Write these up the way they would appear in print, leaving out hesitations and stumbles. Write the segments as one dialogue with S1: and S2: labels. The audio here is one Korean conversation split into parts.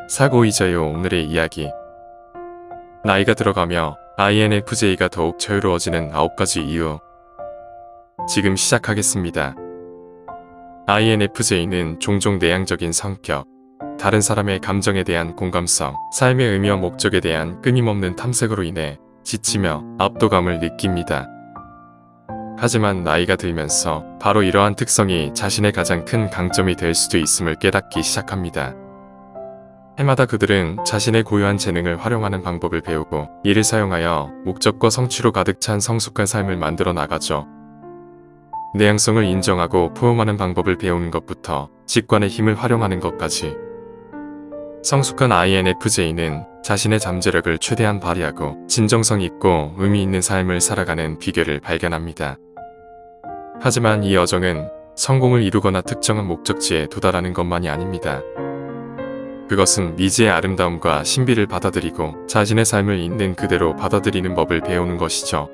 S1: 사고이자요. 오늘의 이야기. 나이가 들어가며 INFJ가 더욱 자유로워지는 9가지 이유. 지금 시작하겠습니다. INFJ는 종종 내향적인 성격, 다른 사람의 감정에 대한 공감성, 삶의 의미와 목적에 대한 끊임없는 탐색으로 인해 지치며 압도감을 느낍니다. 하지만 나이가 들면서 바로 이러한 특성이 자신의 가장 큰 강점이 될 수도 있음을 깨닫기 시작합니다. 해마다 그들은 자신의 고유한 재능을 활용하는 방법을 배우고 이를 사용하여 목적과 성취로 가득 찬 성숙한 삶을 만들어 나가죠. 내향성을 인정하고 포용하는 방법을 배우는 것부터 직관의 힘을 활용하는 것까지. 성숙한 INFJ는 자신의 잠재력을 최대한 발휘하고 진정성 있고 의미 있는 삶을 살아가는 비결을 발견합니다. 하지만 이 여정은 성공을 이루거나 특정한 목적지에 도달하는 것만이 아닙니다. 그것은 미지의 아름다움과 신비를 받아들이고 자신의 삶을 있는 그대로 받아들이는 법을 배우는 것이죠.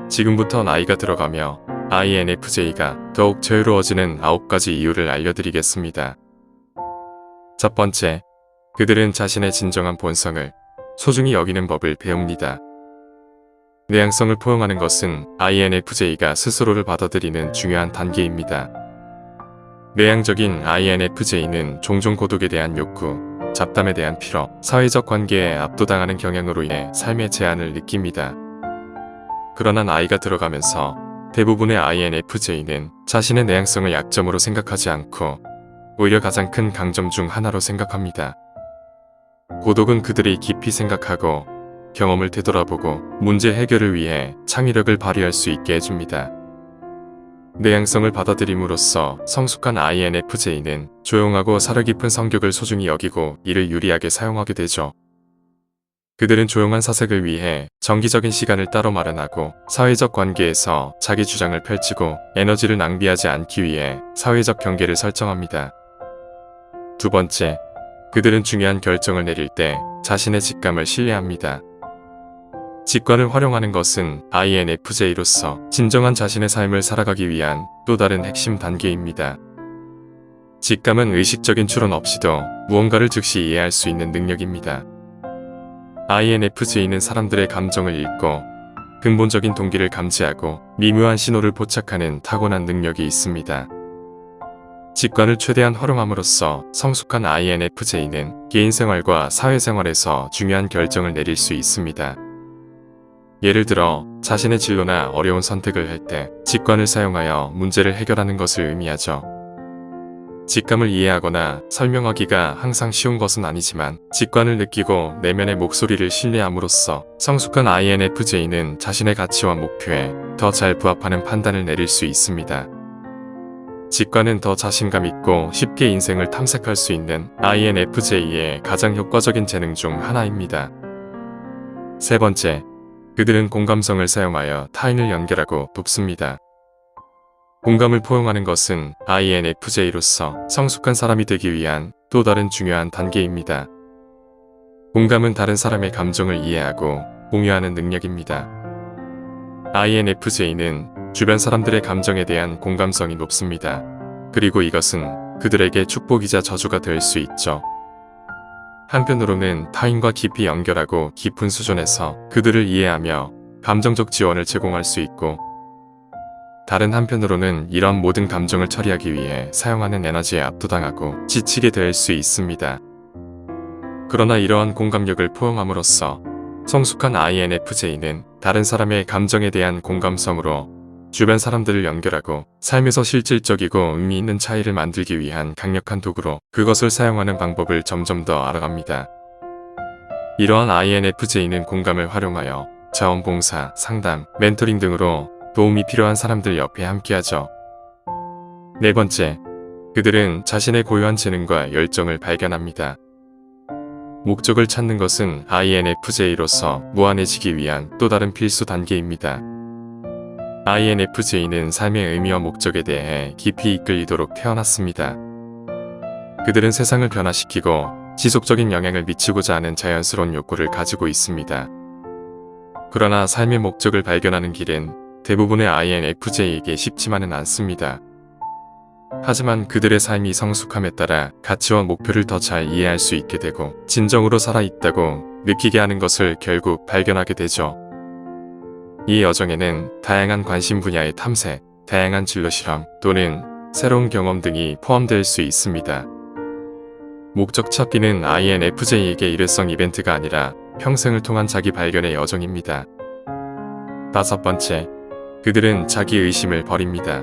S1: 지금부터 나이가 들어가며 INFJ가 더욱 자유로워지는 9가지 이유를 알려드리겠습니다. 첫 번째, 그들은 자신의 진정한 본성을 소중히 여기는 법을 배웁니다. 내향성을 포용하는 것은 INFJ가 스스로를 받아들이는 중요한 단계입니다. 내향적인 INFJ는 종종 고독에 대한 욕구, 잡담에 대한 피로, 사회적 관계에 압도당하는 경향으로 인해 삶의 제한을 느낍니다. 그러나 나이가 들어가면서 대부분의 INFJ는 자신의 내향성을 약점으로 생각하지 않고 오히려 가장 큰 강점 중 하나로 생각합니다. 고독은 그들이 깊이 생각하고 경험을 되돌아보고 문제 해결을 위해 창의력을 발휘할 수 있게 해줍니다. 내향성을 받아들임으로써 성숙한 INFJ는 조용하고 사려 깊은 성격을 소중히 여기고 이를 유리하게 사용하게 되죠. 그들은 조용한 사색을 위해 정기적인 시간을 따로 마련하고 사회적 관계에서 자기 주장을 펼치고 에너지를 낭비하지 않기 위해 사회적 경계를 설정합니다. 두 번째, 그들은 중요한 결정을 내릴 때 자신의 직감을 신뢰합니다. 직관을 활용하는 것은 INFJ로서 진정한 자신의 삶을 살아가기 위한 또 다른 핵심 단계입니다. 직감은 의식적인 추론 없이도 무언가를 즉시 이해할 수 있는 능력입니다. INFJ는 사람들의 감정을 읽고 근본적인 동기를 감지하고 미묘한 신호를 포착하는 타고난 능력이 있습니다. 직관을 최대한 활용함으로써 성숙한 INFJ는 개인생활과 사회생활에서 중요한 결정을 내릴 수 있습니다. 예를 들어 자신의 진로나 어려운 선택을 할 때 직관을 사용하여 문제를 해결하는 것을 의미하죠. 직감을 이해하거나 설명하기가 항상 쉬운 것은 아니지만 직관을 느끼고 내면의 목소리를 신뢰함으로써 성숙한 INFJ는 자신의 가치와 목표에 더 잘 부합하는 판단을 내릴 수 있습니다. 직관은 더 자신감 있고 쉽게 인생을 탐색할 수 있는 INFJ의 가장 효과적인 재능 중 하나입니다. 세 번째, 그들은 공감성을 사용하여 타인을 연결하고 돕습니다. 공감을 포용하는 것은 INFJ로서 성숙한 사람이 되기 위한 또 다른 중요한 단계입니다. 공감은 다른 사람의 감정을 이해하고 공유하는 능력입니다. INFJ는 주변 사람들의 감정에 대한 공감성이 높습니다. 그리고 이것은 그들에게 축복이자 저주가 될 수 있죠. 한편으로는 타인과 깊이 연결하고 깊은 수준에서 그들을 이해하며 감정적 지원을 제공할 수 있고, 다른 한편으로는 이런 모든 감정을 처리하기 위해 사용하는 에너지에 압도당하고 지치게 될 수 있습니다. 그러나 이러한 공감력을 포용함으로써 성숙한 INFJ는 다른 사람의 감정에 대한 공감성으로 주변 사람들을 연결하고 삶에서 실질적이고 의미 있는 차이를 만들기 위한 강력한 도구로 그것을 사용하는 방법을 점점 더 알아갑니다. 이러한 INFJ는 공감을 활용하여 자원봉사, 상담, 멘토링 등으로 도움이 필요한 사람들 옆에 함께하죠. 네 번째, 그들은 자신의 고유한 재능과 열정을 발견합니다. 목적을 찾는 것은 INFJ로서 무한해지기 위한 또 다른 필수 단계입니다. INFJ는 삶의 의미와 목적에 대해 깊이 이끌리도록 태어났습니다. 그들은 세상을 변화시키고 지속적인 영향을 미치고자 하는 자연스러운 욕구를 가지고 있습니다. 그러나 삶의 목적을 발견하는 길은 대부분의 INFJ에게 쉽지만은 않습니다. 하지만 그들의 삶이 성숙함에 따라 가치와 목표를 더 잘 이해할 수 있게 되고 진정으로 살아있다고 느끼게 하는 것을 결국 발견하게 되죠. 이 여정에는 다양한 관심 분야의 탐색, 다양한 진로 실험 또는 새로운 경험 등이 포함될 수 있습니다. 목적 찾기는 INFJ에게 일회성 이벤트가 아니라 평생을 통한 자기 발견의 여정입니다. 5번째, 그들은 자기 의심을 버립니다.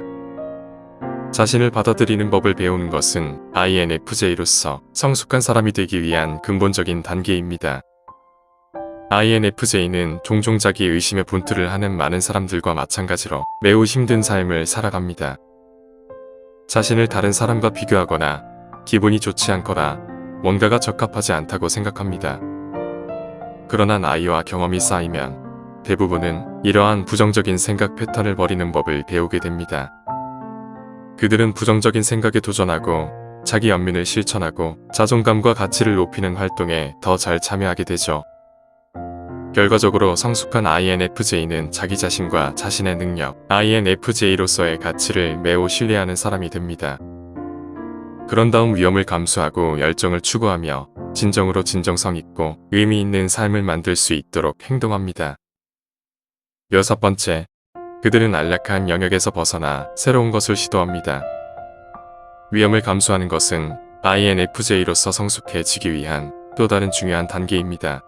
S1: 자신을 받아들이는 법을 배우는 것은 INFJ로서 성숙한 사람이 되기 위한 근본적인 단계입니다. INFJ는 종종 자기 의심의 분투를 하는 많은 사람들과 마찬가지로 매우 힘든 삶을 살아갑니다. 자신을 다른 사람과 비교하거나 기분이 좋지 않거나 뭔가가 적합하지 않다고 생각합니다. 그러나 나이와 경험이 쌓이면 대부분은 이러한 부정적인 생각 패턴을 버리는 법을 배우게 됩니다. 그들은 부정적인 생각에 도전하고 자기 연민을 실천하고 자존감과 가치를 높이는 활동에 더 잘 참여하게 되죠. 결과적으로 성숙한 INFJ는 자기 자신과 자신의 능력, INFJ로서의 가치를 매우 신뢰하는 사람이 됩니다. 그런 다음 위험을 감수하고 열정을 추구하며 진정으로 진정성 있고 의미 있는 삶을 만들 수 있도록 행동합니다. 6번째, 그들은 안락한 영역에서 벗어나 새로운 것을 시도합니다. 위험을 감수하는 것은 INFJ로서 성숙해지기 위한 또 다른 중요한 단계입니다.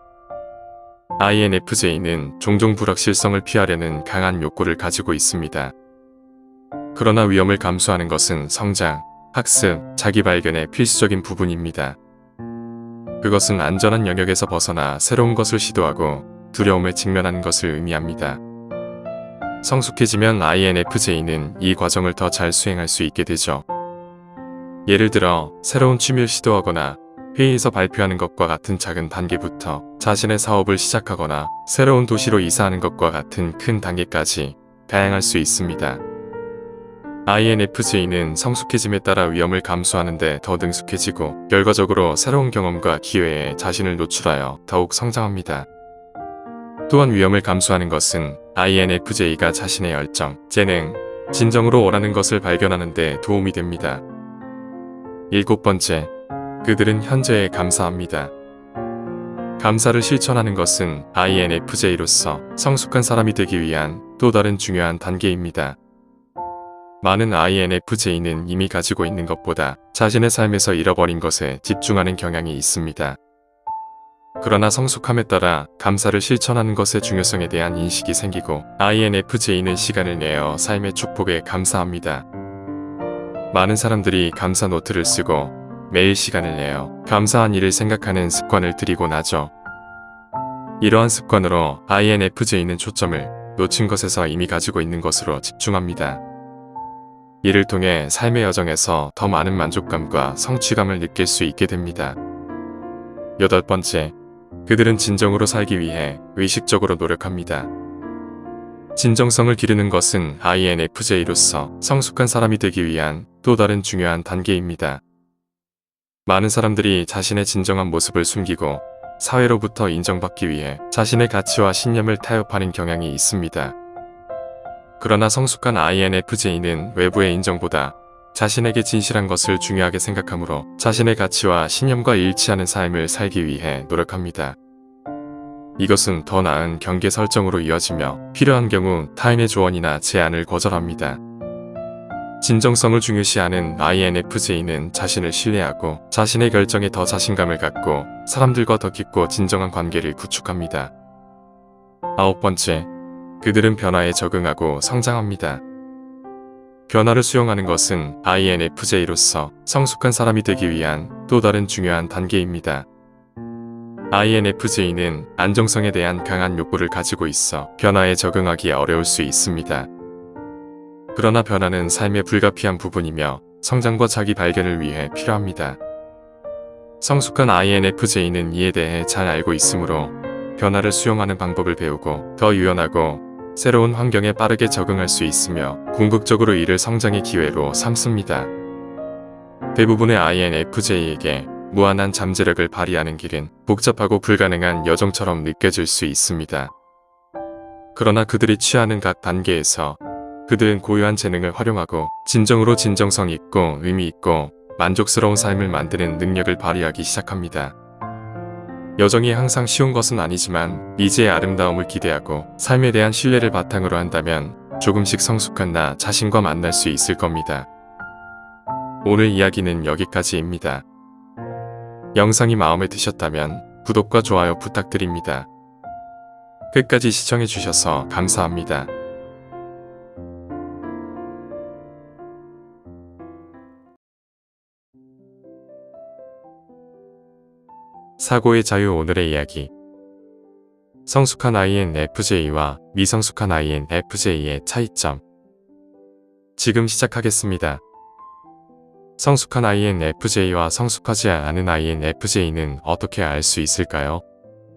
S1: INFJ는 종종 불확실성을 피하려는 강한 욕구를 가지고 있습니다. 그러나 위험을 감수하는 것은 성장, 학습, 자기 발견의 필수적인 부분입니다. 그것은 안전한 영역에서 벗어나 새로운 것을 시도하고 두려움에 직면하는 것을 의미합니다. 성숙해지면 INFJ는 이 과정을 더 잘 수행할 수 있게 되죠. 예를 들어 새로운 취미를 시도하거나 회의에서 발표하는 것과 같은 작은 단계부터 자신의 사업을 시작하거나 새로운 도시로 이사하는 것과 같은 큰 단계까지 다양할 수 있습니다. INFJ는 성숙해짐에 따라 위험을 감수하는 데 더 능숙해지고 결과적으로 새로운 경험과 기회에 자신을 노출하여 더욱 성장합니다. 또한 위험을 감수하는 것은 INFJ가 자신의 열정, 재능, 진정으로 원하는 것을 발견하는 데 도움이 됩니다. 7번째, 그들은 현재에 감사합니다. 감사를 실천하는 것은 INFJ로서 성숙한 사람이 되기 위한 또 다른 중요한 단계입니다. 많은 INFJ는 이미 가지고 있는 것보다 자신의 삶에서 잃어버린 것에 집중하는 경향이 있습니다. 그러나 성숙함에 따라 감사를 실천하는 것의 중요성에 대한 인식이 생기고 INFJ는 시간을 내어 삶의 축복에 감사합니다. 많은 사람들이 감사 노트를 쓰고 매일 시간을 내어 감사한 일을 생각하는 습관을 들이곤 하죠. 이러한 습관으로 INFJ는 초점을 놓친 것에서 이미 가지고 있는 것으로 집중합니다. 이를 통해 삶의 여정에서 더 많은 만족감과 성취감을 느낄 수 있게 됩니다. 8번째, 그들은 진정으로 살기 위해 의식적으로 노력합니다. 진정성을 기르는 것은 INFJ로서 성숙한 사람이 되기 위한 또 다른 중요한 단계입니다. 많은 사람들이 자신의 진정한 모습을 숨기고 사회로부터 인정받기 위해 자신의 가치와 신념을 타협하는 경향이 있습니다. 그러나 성숙한 INFJ는 외부의 인정보다 자신에게 진실한 것을 중요하게 생각하므로 자신의 가치와 신념과 일치하는 삶을 살기 위해 노력합니다. 이것은 더 나은 경계 설정으로 이어지며 필요한 경우 타인의 조언이나 제안을 거절합니다. 진정성을 중요시하는 INFJ는 자신을 신뢰하고 자신의 결정에 더 자신감을 갖고 사람들과 더 깊고 진정한 관계를 구축합니다. 9번째, 그들은 변화에 적응하고 성장합니다. 변화를 수용하는 것은 INFJ로서 성숙한 사람이 되기 위한 또 다른 중요한 단계입니다. INFJ는 안정성에 대한 강한 욕구를 가지고 있어 변화에 적응하기 어려울 수 있습니다. 그러나 변화는 삶의 불가피한 부분이며 성장과 자기 발견을 위해 필요합니다. 성숙한 INFJ는 이에 대해 잘 알고 있으므로 변화를 수용하는 방법을 배우고 더 유연하고 새로운 환경에 빠르게 적응할 수 있으며 궁극적으로 이를 성장의 기회로 삼습니다. 대부분의 INFJ에게 무한한 잠재력을 발휘하는 길은 복잡하고 불가능한 여정처럼 느껴질 수 있습니다. 그러나 그들이 취하는 각 단계에서 그들은 고유한 재능을 활용하고 진정으로 진정성 있고 의미 있고 만족스러운 삶을 만드는 능력을 발휘하기 시작합니다. 여정이 항상 쉬운 것은 아니지만 미지의 아름다움을 기대하고 삶에 대한 신뢰를 바탕으로 한다면 조금씩 성숙한 나 자신과 만날 수 있을 겁니다. 오늘 이야기는 여기까지입니다. 영상이 마음에 드셨다면 구독과 좋아요 부탁드립니다. 끝까지 시청해주셔서 감사합니다. 사고의 자유. 오늘의 이야기. 성숙한 INFJ와 미성숙한 INFJ의 차이점. 지금 시작하겠습니다. 성숙한 INFJ와 성숙하지 않은 INFJ는 어떻게 알 수 있을까요?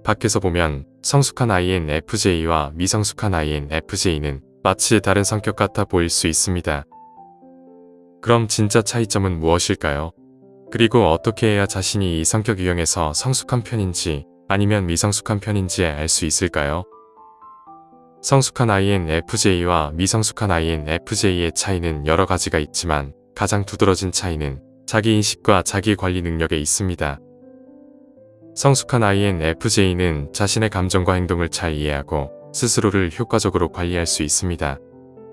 S1: 밖에서 보면 성숙한 INFJ와 미성숙한 INFJ는 마치 다른 성격 같아 보일 수 있습니다. 그럼 진짜 차이점은 무엇일까요? 그리고 어떻게 해야 자신이 이 성격 유형에서 성숙한 편인지 아니면 미성숙한 편인지 알 수 있을까요? 성숙한 INFJ와 미성숙한 INFJ의 차이는 여러 가지가 있지만 가장 두드러진 차이는 자기인식과 자기관리 능력에 있습니다. 성숙한 INFJ는 자신의 감정과 행동을 잘 이해하고 스스로를 효과적으로 관리할 수 있습니다.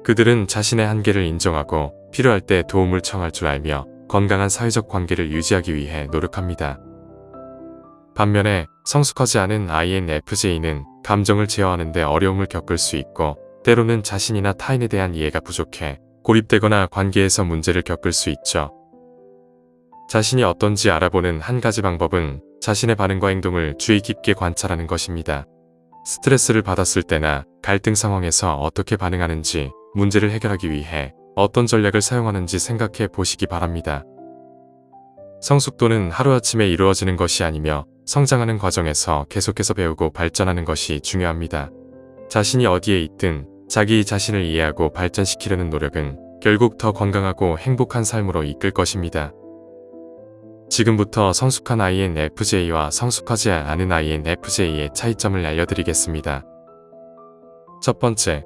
S1: 그들은 자신의 한계를 인정하고 필요할 때 도움을 청할 줄 알며 건강한 사회적 관계를 유지하기 위해 노력합니다. 반면에 성숙하지 않은 INFJ는 감정을 제어하는 데 어려움을 겪을 수 있고 때로는 자신이나 타인에 대한 이해가 부족해 고립되거나 관계에서 문제를 겪을 수 있죠. 자신이 어떤지 알아보는 한 가지 방법은 자신의 반응과 행동을 주의 깊게 관찰하는 것입니다. 스트레스를 받았을 때나 갈등 상황에서 어떻게 반응하는지, 문제를 해결하기 위해 어떤 전략을 사용하는지 생각해 보시기 바랍니다. 성숙도는 하루아침에 이루어지는 것이 아니며 성장하는 과정에서 계속해서 배우고 발전하는 것이 중요합니다. 자신이 어디에 있든 자기 자신을 이해하고 발전시키려는 노력은 결국 더 건강하고 행복한 삶으로 이끌 것입니다. 지금부터 성숙한 INFJ와 성숙하지 않은 INFJ의 차이점을 알려드리겠습니다. 첫 번째,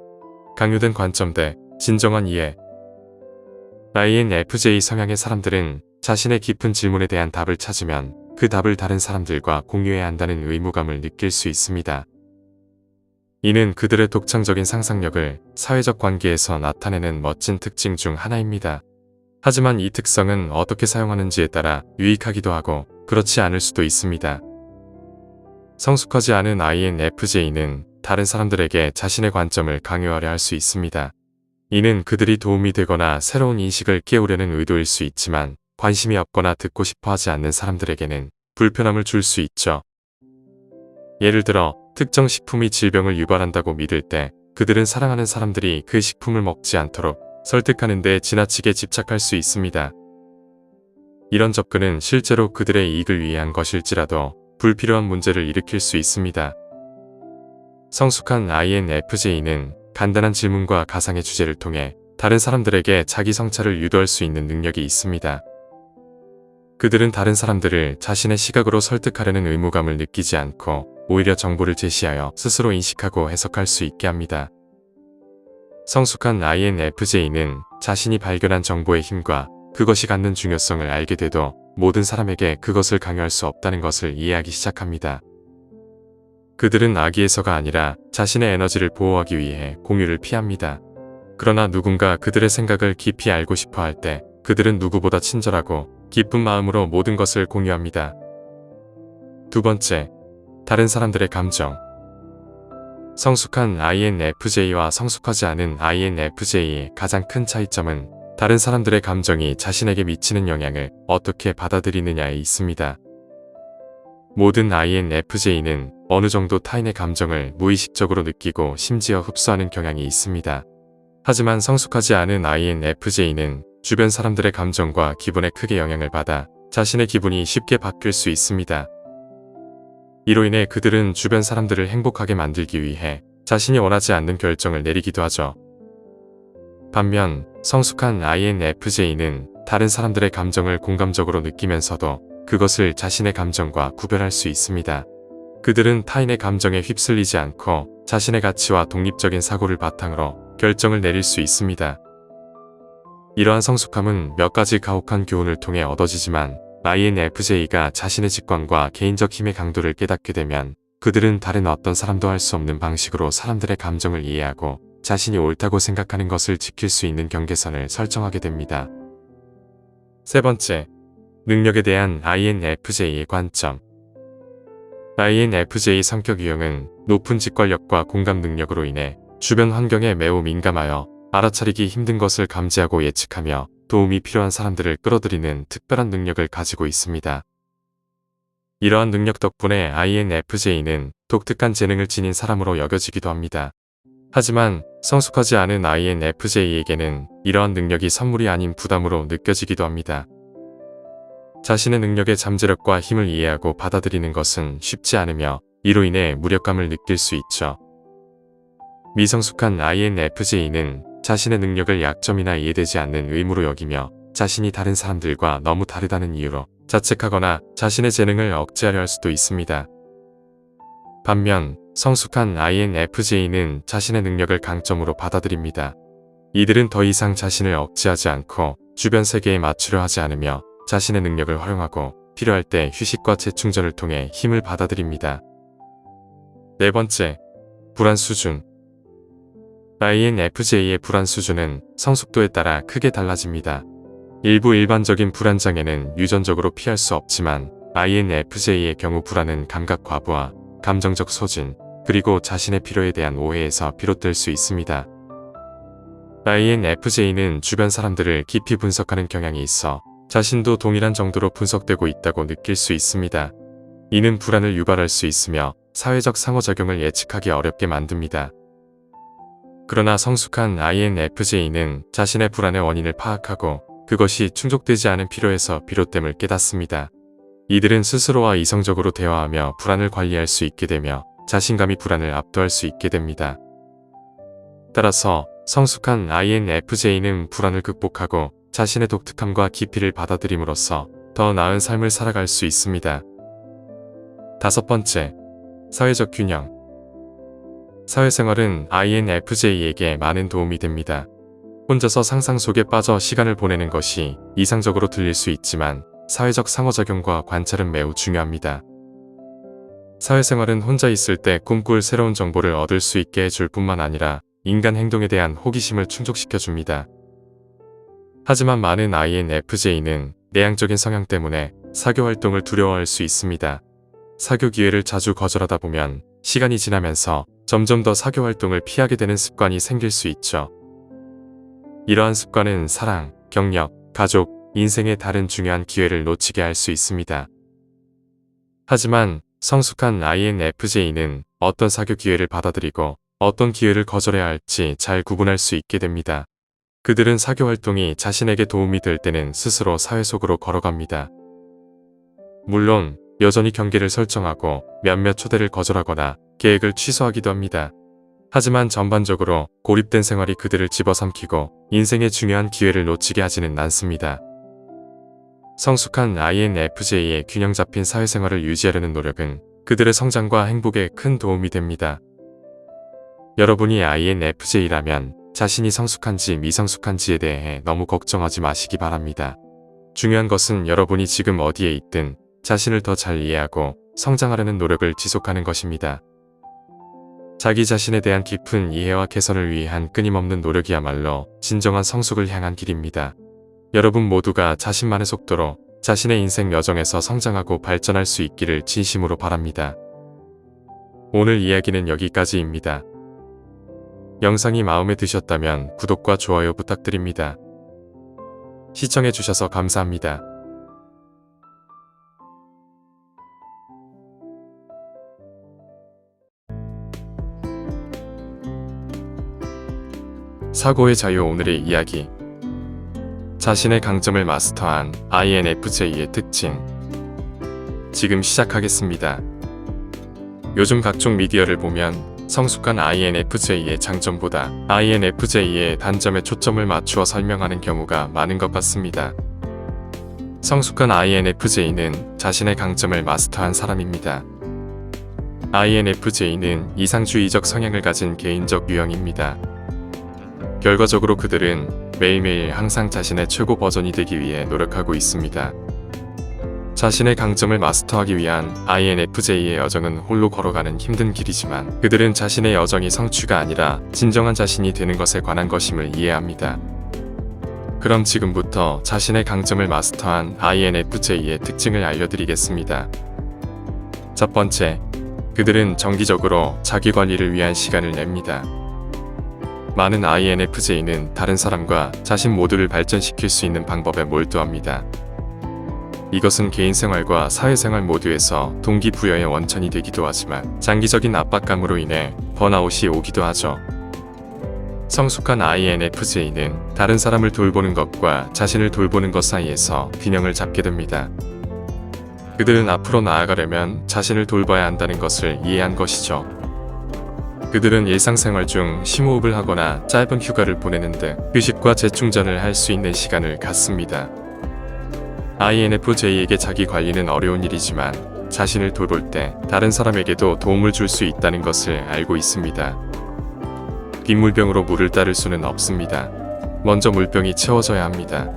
S1: 강요된 관점 대 진정한 이해. INFJ 성향의 사람들은 자신의 깊은 질문에 대한 답을 찾으면 그 답을 다른 사람들과 공유해야 한다는 의무감을 느낄 수 있습니다. 이는 그들의 독창적인 상상력을 사회적 관계에서 나타내는 멋진 특징 중 하나입니다. 하지만 이 특성은 어떻게 사용하는지에 따라 유익하기도 하고 그렇지 않을 수도 있습니다. 성숙하지 않은 INFJ는 다른 사람들에게 자신의 관점을 강요하려 할 수 있습니다. 이는 그들이 도움이 되거나 새로운 인식을 깨우려는 의도일 수 있지만 관심이 없거나 듣고 싶어 하지 않는 사람들에게는 불편함을 줄 수 있죠. 예를 들어 특정 식품이 질병을 유발한다고 믿을 때 그들은 사랑하는 사람들이 그 식품을 먹지 않도록 설득하는 데 지나치게 집착할 수 있습니다. 이런 접근은 실제로 그들의 이익을 위한 것일지라도 불필요한 문제를 일으킬 수 있습니다. 성숙한 INFJ는 간단한 질문과 가상의 주제를 통해 다른 사람들에게 자기 성찰을 유도할 수 있는 능력이 있습니다. 그들은 다른 사람들을 자신의 시각으로 설득하려는 의무감을 느끼지 않고 오히려 정보를 제시하여 스스로 인식하고 해석할 수 있게 합니다. 성숙한 INFJ는 자신이 발견한 정보의 힘과 그것이 갖는 중요성을 알게 돼도 모든 사람에게 그것을 강요할 수 없다는 것을 이해하기 시작합니다. 그들은 악의에서가 아니라 자신의 에너지를 보호하기 위해 공유를 피합니다. 그러나 누군가 그들의 생각을 깊이 알고 싶어 할 때 그들은 누구보다 친절하고 기쁜 마음으로 모든 것을 공유합니다. 두 번째, 다른 사람들의 감정. 성숙한 INFJ와 성숙하지 않은 INFJ의 가장 큰 차이점은 다른 사람들의 감정이 자신에게 미치는 영향을 어떻게 받아들이느냐에 있습니다. 모든 INFJ는 어느 정도 타인의 감정을 무의식적으로 느끼고 심지어 흡수하는 경향이 있습니다. 하지만 성숙하지 않은 INFJ는 주변 사람들의 감정과 기분에 크게 영향을 받아 자신의 기분이 쉽게 바뀔 수 있습니다. 이로 인해 그들은 주변 사람들을 행복하게 만들기 위해 자신이 원하지 않는 결정을 내리기도 하죠. 반면 성숙한 INFJ는 다른 사람들의 감정을 공감적으로 느끼면서도 그것을 자신의 감정과 구별할 수 있습니다. 그들은 타인의 감정에 휩쓸리지 않고 자신의 가치와 독립적인 사고를 바탕으로 결정을 내릴 수 있습니다. 이러한 성숙함은 몇 가지 가혹한 교훈을 통해 얻어지지만 INFJ가 자신의 직관과 개인적 힘의 강도를 깨닫게 되면 그들은 다른 어떤 사람도 할 수 없는 방식으로 사람들의 감정을 이해하고 자신이 옳다고 생각하는 것을 지킬 수 있는 경계선을 설정하게 됩니다. 세 번째, 능력에 대한 INFJ의 관점. INFJ 성격 유형은 높은 직관력과 공감 능력으로 인해 주변 환경에 매우 민감하여 알아차리기 힘든 것을 감지하고 예측하며 도움이 필요한 사람들을 끌어들이는 특별한 능력을 가지고 있습니다. 이러한 능력 덕분에 INFJ는 독특한 재능을 지닌 사람으로 여겨지기도 합니다. 하지만 성숙하지 않은 INFJ에게는 이러한 능력이 선물이 아닌 부담으로 느껴지기도 합니다. 자신의 능력의 잠재력과 힘을 이해하고 받아들이는 것은 쉽지 않으며 이로 인해 무력감을 느낄 수 있죠. 미성숙한 INFJ는 자신의 능력을 약점이나 이해되지 않는 의무로 여기며 자신이 다른 사람들과 너무 다르다는 이유로 자책하거나 자신의 재능을 억제하려 할 수도 있습니다. 반면 성숙한 INFJ는 자신의 능력을 강점으로 받아들입니다. 이들은 더 이상 자신을 억제하지 않고 주변 세계에 맞추려 하지 않으며 자신의 능력을 활용하고 필요할 때 휴식과 재충전을 통해 힘을 받아들입니다. 네 번째, 불안 수준. INFJ의 불안 수준은 성숙도에 따라 크게 달라집니다. 일부 일반적인 불안 장애는 유전적으로 피할 수 없지만 INFJ의 경우 불안은 감각 과부하, 감정적 소진, 그리고 자신의 필요에 대한 오해에서 비롯될 수 있습니다. INFJ는 주변 사람들을 깊이 분석하는 경향이 있어 자신도 동일한 정도로 분석되고 있다고 느낄 수 있습니다. 이는 불안을 유발할 수 있으며 사회적 상호작용을 예측하기 어렵게 만듭니다. 그러나 성숙한 INFJ는 자신의 불안의 원인을 파악하고 그것이 충족되지 않은 필요에서 비롯됨을 깨닫습니다. 이들은 스스로와 이성적으로 대화하며 불안을 관리할 수 있게 되며 자신감이 불안을 압도할 수 있게 됩니다. 따라서 성숙한 INFJ는 불안을 극복하고 자신의 독특함과 깊이를 받아들임으로써 더 나은 삶을 살아갈 수 있습니다. 다섯 번째, 사회적 균형. 사회생활은 INFJ에게 많은 도움이 됩니다. 혼자서 상상 속에 빠져 시간을 보내는 것이 이상적으로 들릴 수 있지만 사회적 상호작용과 관찰은 매우 중요합니다. 사회생활은 혼자 있을 때 꿈꿀 새로운 정보를 얻을 수 있게 해줄 뿐만 아니라 인간 행동에 대한 호기심을 충족시켜줍니다. 하지만 많은 INFJ는 내향적인 성향 때문에 사교 활동을 두려워할 수 있습니다. 사교 기회를 자주 거절하다 보면 시간이 지나면서 점점 더 사교 활동을 피하게 되는 습관이 생길 수 있죠. 이러한 습관은 사랑, 경력, 가족, 인생의 다른 중요한 기회를 놓치게 할 수 있습니다. 하지만 성숙한 INFJ는 어떤 사교 기회를 받아들이고 어떤 기회를 거절해야 할지 잘 구분할 수 있게 됩니다. 그들은 사교 활동이 자신에게 도움이 될 때는 스스로 사회 속으로 걸어갑니다. 물론 여전히 경계를 설정하고 몇몇 초대를 거절하거나 계획을 취소하기도 합니다. 하지만 전반적으로 고립된 생활이 그들을 집어삼키고 인생의 중요한 기회를 놓치게 하지는 않습니다. 성숙한 INFJ의 균형 잡힌 사회생활을 유지하려는 노력은 그들의 성장과 행복에 큰 도움이 됩니다. 여러분이 INFJ라면 자신이 성숙한지 미성숙한지에 대해 너무 걱정하지 마시기 바랍니다. 중요한 것은 여러분이 지금 어디에 있든 자신을 더 잘 이해하고 성장하려는 노력을 지속하는 것입니다. 자기 자신에 대한 깊은 이해와 개선을 위한 끊임없는 노력이야말로 진정한 성숙을 향한 길입니다. 여러분 모두가 자신만의 속도로 자신의 인생 여정에서 성장하고 발전할 수 있기를 진심으로 바랍니다. 오늘 이야기는 여기까지입니다. 영상이 마음에 드셨다면 구독과 좋아요 부탁드립니다. 시청해주셔서 감사합니다. 사고의 자유. 오늘의 이야기. 자신의 강점을 마스터한 INFJ의 특징. 지금 시작하겠습니다. 요즘 각종 미디어를 보면 성숙한 INFJ의 장점보다 INFJ의 단점에 초점을 맞추어 설명하는 경우가 많은 것 같습니다. 성숙한 INFJ는 자신의 강점을 마스터한 사람입니다. INFJ는 이상주의적 성향을 가진 개인적 유형입니다. 결과적으로 그들은 매일매일 항상 자신의 최고 버전이 되기 위해 노력하고 있습니다. 자신의 강점을 마스터하기 위한 INFJ의 여정은 홀로 걸어가는 힘든 길이지만 그들은 자신의 여정이 성취가 아니라 진정한 자신이 되는 것에 관한 것임을 이해합니다. 그럼 지금부터 자신의 강점을 마스터한 INFJ의 특징을 알려드리겠습니다. 첫 번째, 그들은 정기적으로 자기 관리를 위한 시간을 냅니다. 많은 INFJ는 다른 사람과 자신 모두를 발전시킬 수 있는 방법에 몰두합니다. 이것은 개인생활과 사회생활 모두에서 동기부여의 원천이 되기도 하지만 장기적인 압박감으로 인해 번아웃이 오기도 하죠. 성숙한 INFJ는 다른 사람을 돌보는 것과 자신을 돌보는 것 사이에서 균형을 잡게 됩니다. 그들은 앞으로 나아가려면 자신을 돌봐야 한다는 것을 이해한 것이죠. 그들은 일상생활 중 심호흡을 하거나 짧은 휴가를 보내는 등 휴식과 재충전을 할 수 있는 시간을 갖습니다. INFJ에게 자기 관리는 어려운 일이지만 자신을 돌볼 때 다른 사람에게도 도움을 줄 수 있다는 것을 알고 있습니다. 빗물병으로 물을 따를 수는 없습니다. 먼저 물병이 채워져야 합니다.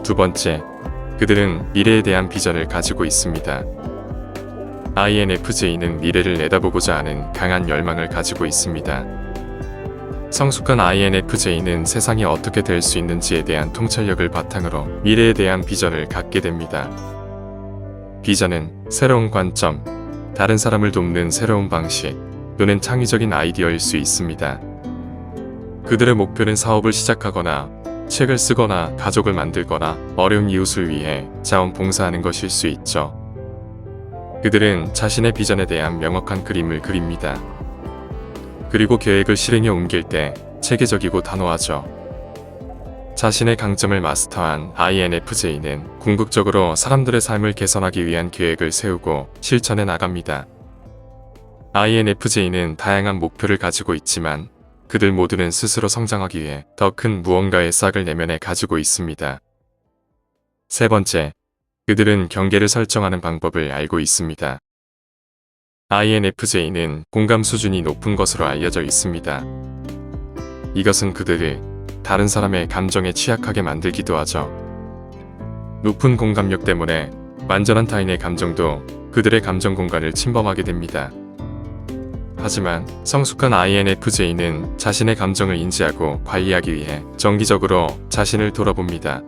S1: 두 번째, 그들은 미래에 대한 비전을 가지고 있습니다. INFJ는 미래를 내다보고자 하는 강한 열망을 가지고 있습니다. 성숙한 INFJ는 세상이 어떻게 될 수 있는지에 대한 통찰력을 바탕으로 미래에 대한 비전을 갖게 됩니다. 비전은 새로운 관점, 다른 사람을 돕는 새로운 방식, 또는 창의적인 아이디어일 수 있습니다. 그들의 목표는 사업을 시작하거나 책을 쓰거나 가족을 만들거나 어려운 이웃을 위해 자원봉사하는 것일 수 있죠. 그들은 자신의 비전에 대한 명확한 그림을 그립니다. 그리고 계획을 실행에 옮길 때 체계적이고 단호하죠. 자신의 강점을 마스터한 INFJ는 궁극적으로 사람들의 삶을 개선하기 위한 계획을 세우고 실천해 나갑니다. INFJ는 다양한 목표를 가지고 있지만 그들 모두는 스스로 성장하기 위해 더 큰 무언가의 싹을 내면에 가지고 있습니다. 세 번째, 그들은 경계를 설정하는 방법을 알고 있습니다. INFJ는 공감 수준이 높은 것으로 알려져 있습니다. 이것은 그들을 다른 사람의 감정에 취약하게 만들기도 하죠. 높은 공감력 때문에 완전한 타인의 감정도 그들의 감정 공간을 침범하게 됩니다. 하지만 성숙한 INFJ는 자신의 감정을 인지하고 관리하기 위해 정기적으로 자신을 돌아봅니다.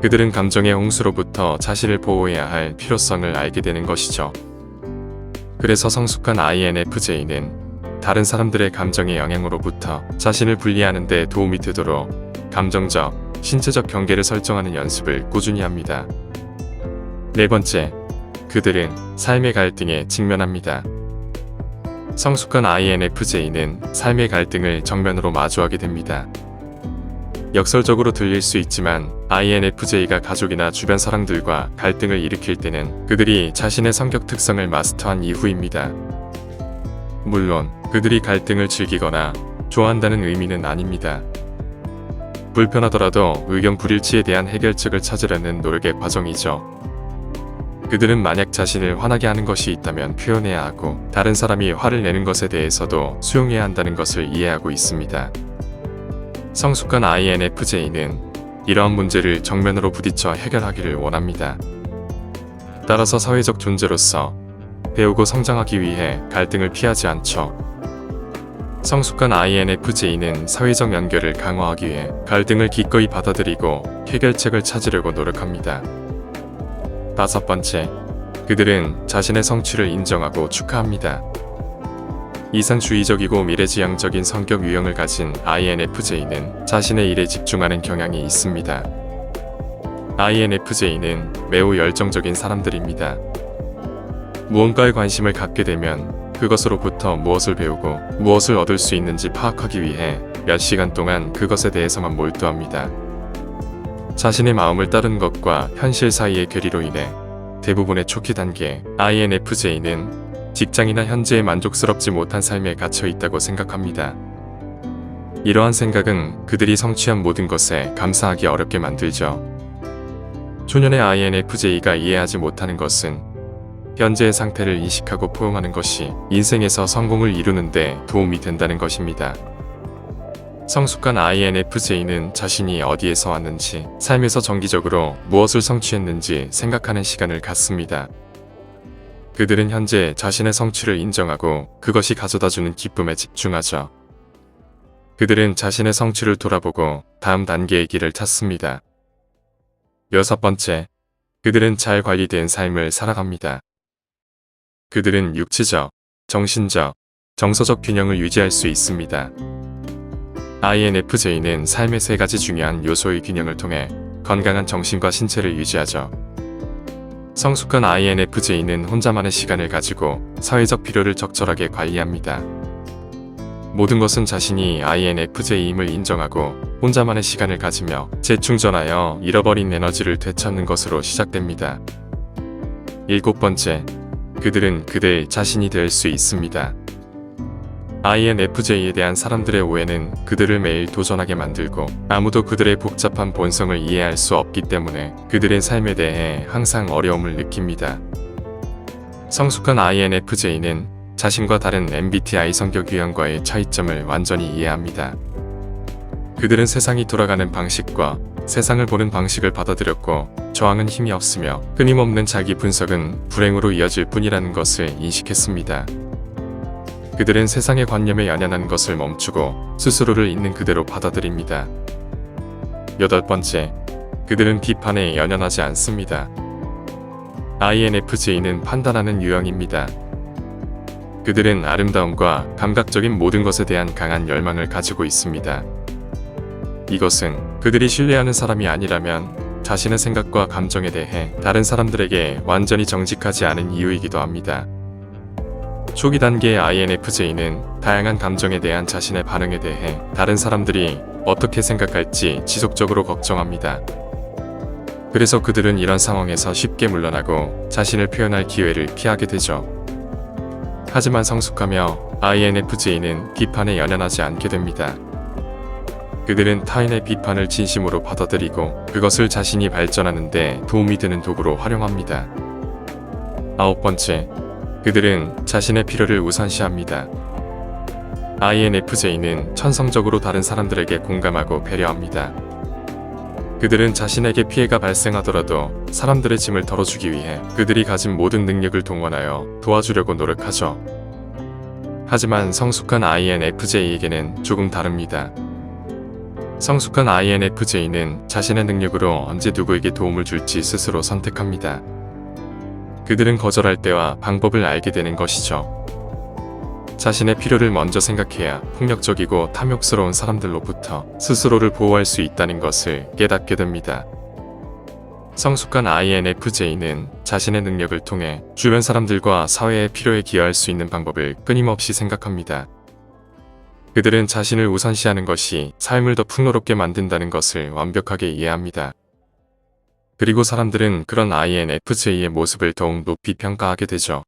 S1: 그들은 감정의 홍수로부터 자신을 보호해야 할 필요성을 알게 되는 것이죠. 그래서 성숙한 INFJ는 다른 사람들의 감정의 영향으로부터 자신을 분리하는 데 도움이 되도록 감정적, 신체적 경계를 설정하는 연습을 꾸준히 합니다. 네 번째, 그들은 삶의 갈등에 직면합니다. 성숙한 INFJ는 삶의 갈등을 정면으로 마주하게 됩니다. 역설적으로 들릴 수 있지만 INFJ가 가족이나 주변 사람들과 갈등을 일으킬 때는 그들이 자신의 성격 특성을 마스터한 이후입니다. 물론 그들이 갈등을 즐기거나 좋아한다는 의미는 아닙니다. 불편하더라도 의견 불일치에 대한 해결책을 찾으려는 노력의 과정이죠. 그들은 만약 자신을 화나게 하는 것이 있다면 표현해야 하고 다른 사람이 화를 내는 것에 대해서도 수용해야 한다는 것을 이해하고 있습니다. 성숙한 INFJ는 이러한 문제를 정면으로 부딪혀 해결하기를 원합니다. 따라서 사회적 존재로서 배우고 성장하기 위해 갈등을 피하지 않죠. 성숙한 INFJ는 사회적 연결을 강화하기 위해 갈등을 기꺼이 받아들이고 해결책을 찾으려고 노력합니다. 다섯 번째, 그들은 자신의 성취를 인정하고 축하합니다. 이상주의적이고 미래지향적인 성격 유형을 가진 INFJ는 자신의 일에 집중하는 경향이 있습니다. INFJ는 매우 열정적인 사람들입니다. 무언가에 관심을 갖게 되면 그것으로부터 무엇을 배우고 무엇을 얻을 수 있는지 파악하기 위해 몇 시간 동안 그것에 대해서만 몰두합니다. 자신의 마음을 따르는 것과 현실 사이의 괴리로 인해 대부분의 초기 단계 INFJ는 직장이나 현재에 만족스럽지 못한 삶에 갇혀 있다고 생각합니다. 이러한 생각은 그들이 성취한 모든 것에 감사하기 어렵게 만들죠. 초년의 INFJ가 이해하지 못하는 것은 현재의 상태를 인식하고 포용하는 것이 인생에서 성공을 이루는 데 도움이 된다는 것입니다. 성숙한 INFJ는 자신이 어디에서 왔는지, 삶에서 정기적으로 무엇을 성취했는지 생각하는 시간을 갖습니다. 그들은 현재 자신의 성취를 인정하고 그것이 가져다주는 기쁨에 집중하죠. 그들은 자신의 성취를 돌아보고 다음 단계의 길을 찾습니다. 6번째, 그들은 잘 관리된 삶을 살아갑니다. 그들은 육체적, 정신적, 정서적 균형을 유지할 수 있습니다. INFJ는 삶의 3가지 중요한 요소의 균형을 통해 건강한 정신과 신체를 유지하죠. 성숙한 INFJ는 혼자만의 시간을 가지고 사회적 필요를 적절하게 관리합니다. 모든 것은 자신이 INFJ임을 인정하고 혼자만의 시간을 가지며 재충전하여 잃어버린 에너지를 되찾는 것으로 시작됩니다. 7번째, 그들은 그들 자신이 될 수 있습니다. INFJ에 대한 사람들의 오해는 그들을 매일 도전하게 만들고 아무도 그들의 복잡한 본성을 이해할 수 없기 때문에 그들의 삶에 대해 항상 어려움을 느낍니다. 성숙한 INFJ는 자신과 다른 MBTI 성격 유형과의 차이점을 완전히 이해합니다. 그들은 세상이 돌아가는 방식과 세상을 보는 방식을 받아들였고 저항은 힘이 없으며 끊임없는 자기 분석은 불행으로 이어질 뿐이라는 것을 인식했습니다. 그들은 세상의 관념에 연연한 것을 멈추고 스스로를 있는 그대로 받아들입니다. 8번째, 그들은 비판에 연연하지 않습니다. INFJ는 판단하는 유형입니다. 그들은 아름다움과 감각적인 모든 것에 대한 강한 열망을 가지고 있습니다. 이것은 그들이 신뢰하는 사람이 아니라면 자신의 생각과 감정에 대해 다른 사람들에게 완전히 정직하지 않은 이유이기도 합니다. 초기 단계의 INFJ는 다양한 감정에 대한 자신의 반응에 대해 다른 사람들이 어떻게 생각할지 지속적으로 걱정합니다. 그래서 그들은 이런 상황에서 쉽게 물러나고 자신을 표현할 기회를 피하게 되죠. 하지만 성숙하며 INFJ는 비판에 연연하지 않게 됩니다. 그들은 타인의 비판을 진심으로 받아들이고 그것을 자신이 발전하는 데 도움이 되는 도구로 활용합니다. 9번째, 그들은 자신의 필요를 우선시합니다. INFJ는 천성적으로 다른 사람들에게 공감하고 배려합니다. 그들은 자신에게 피해가 발생하더라도 사람들의 짐을 덜어주기 위해 그들이 가진 모든 능력을 동원하여 도와주려고 노력하죠. 하지만 성숙한 INFJ에게는 조금 다릅니다. 성숙한 INFJ는 자신의 능력으로 언제 누구에게 도움을 줄지 스스로 선택합니다. 그들은 거절할 때와 방법을 알게 되는 것이죠. 자신의 필요를 먼저 생각해야 폭력적이고 탐욕스러운 사람들로부터 스스로를 보호할 수 있다는 것을 깨닫게 됩니다. 성숙한 INFJ는 자신의 능력을 통해 주변 사람들과 사회의 필요에 기여할 수 있는 방법을 끊임없이 생각합니다. 그들은 자신을 우선시하는 것이 삶을 더 풍요롭게 만든다는 것을 완벽하게 이해합니다. 그리고 사람들은 그런 INFJ의 모습을 더욱 높이 평가하게 되죠.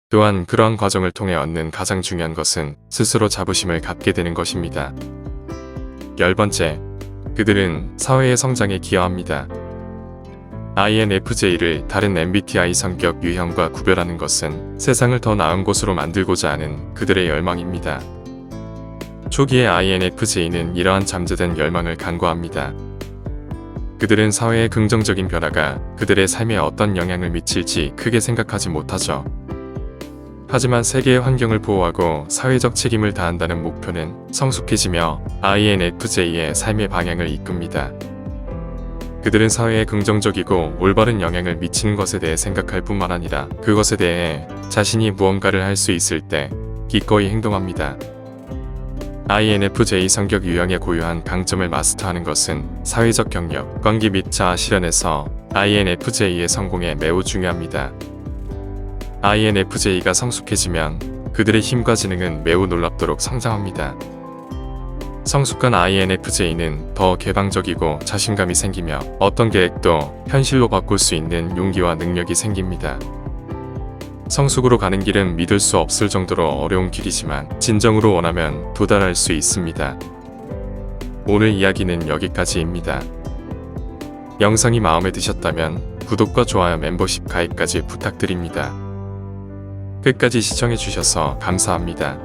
S1: 또한 그러한 과정을 통해 얻는 가장 중요한 것은 스스로 자부심을 갖게 되는 것입니다. 10번째, 그들은 사회의 성장에 기여합니다. INFJ를 다른 MBTI 성격 유형과 구별하는 것은 세상을 더 나은 곳으로 만들고자 하는 그들의 열망입니다. 초기에 INFJ는 이러한 잠재된 열망을 간과합니다. 그들은 사회의 긍정적인 변화가 그들의 삶에 어떤 영향을 미칠지 크게 생각하지 못하죠. 하지만 세계의 환경을 보호하고 사회적 책임을 다한다는 목표는 성숙해지며 INFJ의 삶의 방향을 이끕니다. 그들은 사회에 긍정적이고 올바른 영향을 미치는 것에 대해 생각할 뿐만 아니라 그것에 대해 자신이 무언가를 할 수 있을 때 기꺼이 행동합니다. INFJ 성격 유형의 고유한 강점을 마스터하는 것은 사회적 경력, 관계 및 자아 실현에서 INFJ의 성공에 매우 중요합니다. INFJ가 성숙해지면 그들의 힘과 지능은 매우 놀랍도록 성장합니다. 성숙한 INFJ는 더 개방적이고 자신감이 생기며 어떤 계획도 현실로 바꿀 수 있는 용기와 능력이 생깁니다. 성숙으로 가는 길은 믿을 수 없을 정도로 어려운 길이지만 진정으로 원하면 도달할 수 있습니다. 오늘 이야기는 여기까지입니다. 영상이 마음에 드셨다면 구독과 좋아요, 멤버십 가입까지 부탁드립니다. 끝까지 시청해주셔서 감사합니다.